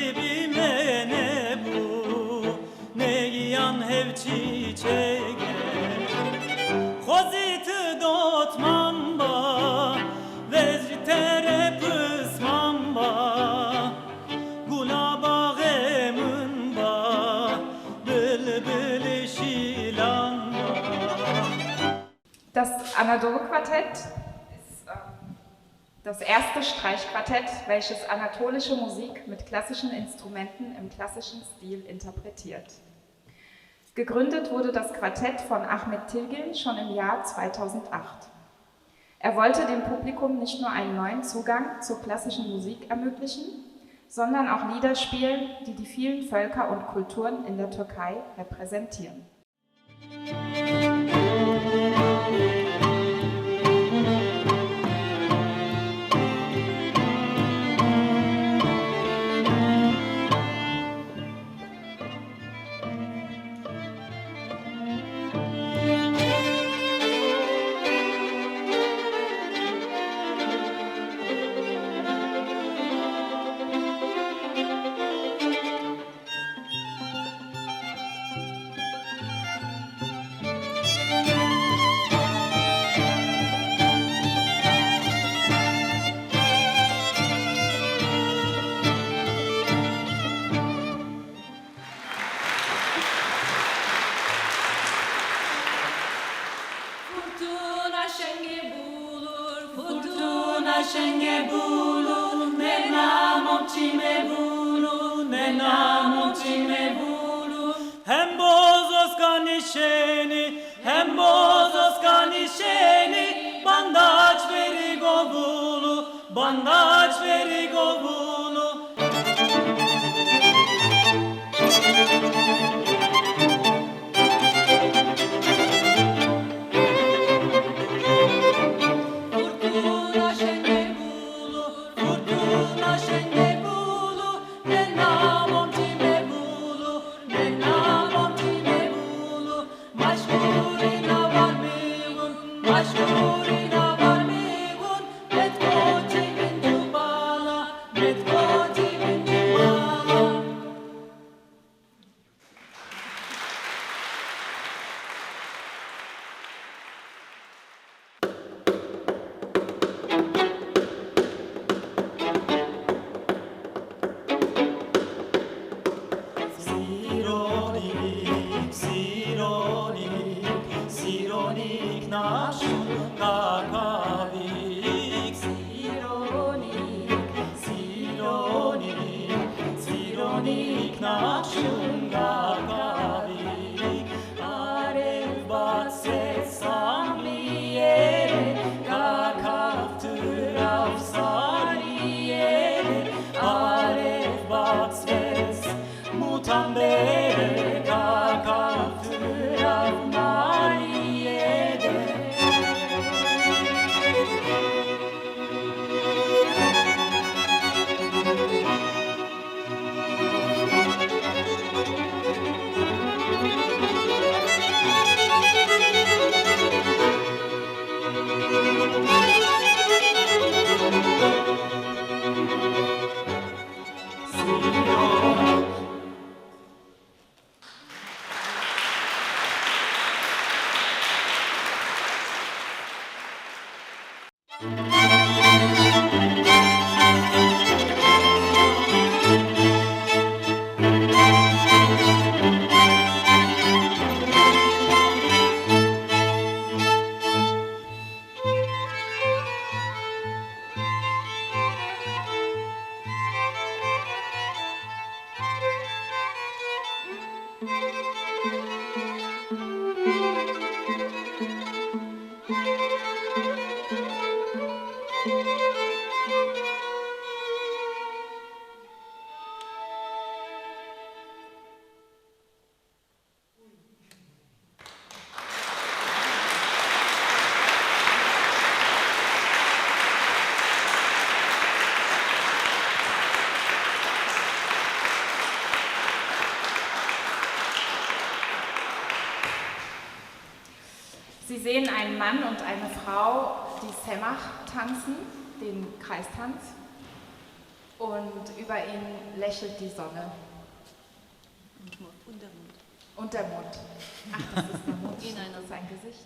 kalbime ne bu, ne yan hev çiçeğe. Koziti dotman ba, vezri tere pısman ba, gula bağımın ba, bülbül şilan ba. Das Anadolu Quartett ist das erste Streichquartett, welches anatolische Musik mit klassischen Instrumenten im klassischen Stil interpretiert. Gegründet wurde das Quartett von Ahmet Tilgin schon im Jahr 2008. Er wollte dem Publikum nicht nur einen neuen Zugang zur klassischen Musik ermöglichen, sondern auch Lieder spielen, die die vielen Völker und Kulturen in der Türkei repräsentieren. Şenge bulu, ne namom çime bulu, ne namom çime bulu. Hem bozos kanişeni, hem bozos kanişeni, bandaç veri govulu, bandaç veri govulu. Sie sehen einen Mann und eine Frau, die Semach tanzen, den Kreistanz. Und über ihn lächelt die Sonne. Und der Mond. Und der Mond. Ach, das ist der Mond. In einer Das ist sein Gesicht.